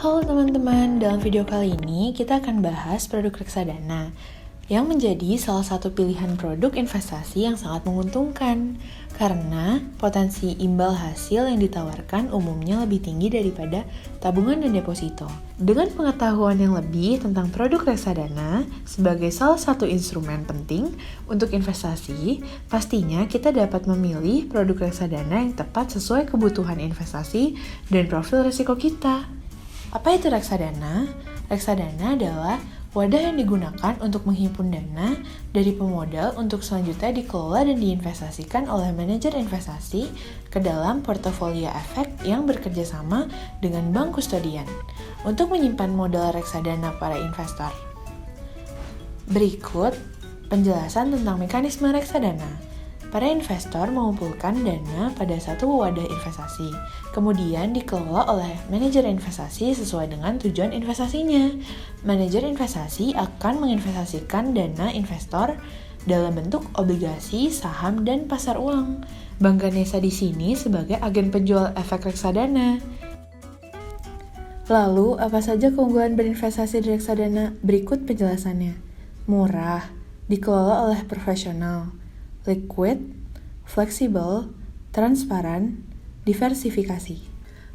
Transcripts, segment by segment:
Halo teman-teman, dalam video kali ini kita akan bahas produk reksadana yang menjadi salah satu pilihan produk investasi yang sangat menguntungkan karena potensi imbal hasil yang ditawarkan umumnya lebih tinggi daripada tabungan dan deposito. Dengan pengetahuan yang lebih tentang produk reksadana sebagai salah satu instrumen penting untuk investasi, pastinya kita dapat memilih produk reksadana yang tepat sesuai kebutuhan investasi dan profil risiko kita. Apa itu reksadana? Reksadana adalah wadah yang digunakan untuk menghimpun dana dari pemodal untuk selanjutnya dikelola dan diinvestasikan oleh manajer investasi ke dalam portofolio efek yang bekerja sama dengan bank kustodian untuk menyimpan modal reksadana para investor. Berikut penjelasan tentang mekanisme reksadana. Para investor mengumpulkan dana pada satu wadah investasi, kemudian dikelola oleh manajer investasi sesuai dengan tujuan investasinya. Manajer investasi akan menginvestasikan dana investor dalam bentuk obligasi, saham, dan pasar uang. Bank Ganesha di sini sebagai agen penjual efek reksadana. Lalu, apa saja keunggulan berinvestasi di reksadana? Berikut penjelasannya. Murah, dikelola oleh profesional, liquid, fleksibel, transparan, diversifikasi.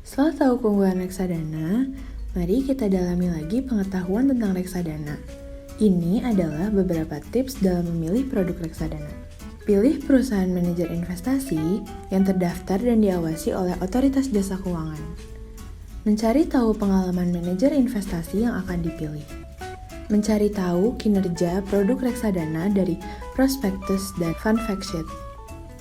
Setelah tahu keunggulan reksadana, mari kita dalami lagi pengetahuan tentang reksadana. Ini adalah beberapa tips dalam memilih produk reksadana. Pilih perusahaan manajer investasi yang terdaftar dan diawasi oleh Otoritas Jasa Keuangan. Mencari tahu pengalaman manajer investasi yang akan dipilih. Mencari tahu kinerja produk reksadana dari prospektus dan fund fact sheet.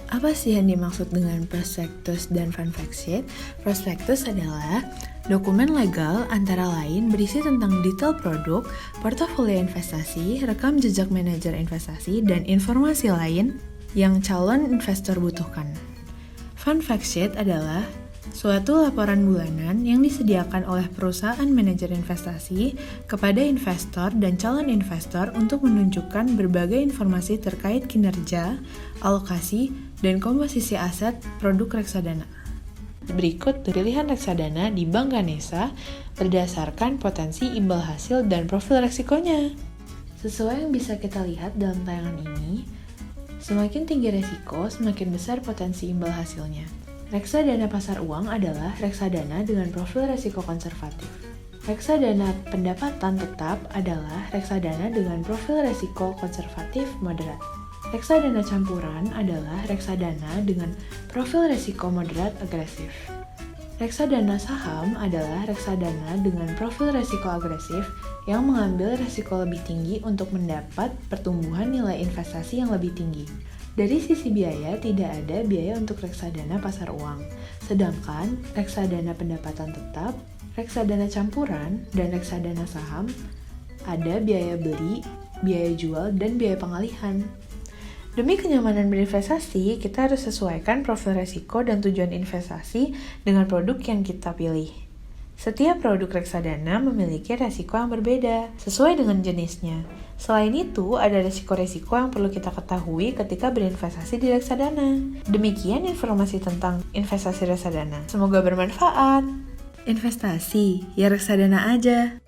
Apa sih yang dimaksud dengan prospektus dan fund fact sheet? Prospektus adalah dokumen legal antara lain berisi tentang detail produk, portofolio investasi, rekam jejak manajer investasi, dan informasi lain yang calon investor butuhkan. Fund fact sheet adalah suatu laporan bulanan yang disediakan oleh perusahaan manajer investasi kepada investor dan calon investor untuk menunjukkan berbagai informasi terkait kinerja, alokasi, dan komposisi aset produk reksadana. Berikut pilihan reksadana di Bank Ganesha berdasarkan potensi imbal hasil dan profil resikonya. Sesuai yang bisa kita lihat dalam tayangan ini, semakin tinggi resiko, semakin besar potensi imbal hasilnya. Reksadana pasar uang adalah reksadana dengan profil risiko konservatif. Reksadana pendapatan tetap adalah reksadana dengan profil risiko konservatif moderat. Reksadana campuran adalah reksadana dengan profil risiko moderat agresif. Reksadana saham adalah reksadana dengan profil risiko agresif yang mengambil risiko lebih tinggi untuk mendapat pertumbuhan nilai investasi yang lebih tinggi. Dari sisi biaya, tidak ada biaya untuk reksadana pasar uang. Sedangkan reksadana pendapatan tetap, reksadana campuran, dan reksadana saham ada biaya beli, biaya jual, dan biaya pengalihan. Demi kenyamanan berinvestasi, kita harus sesuaikan profil resiko dan tujuan investasi dengan produk yang kita pilih. Setiap produk reksadana memiliki resiko yang berbeda, sesuai dengan jenisnya. Selain itu, ada resiko-resiko yang perlu kita ketahui ketika berinvestasi di reksadana. Demikian informasi tentang investasi reksadana. Semoga bermanfaat. Investasi, ya reksadana aja.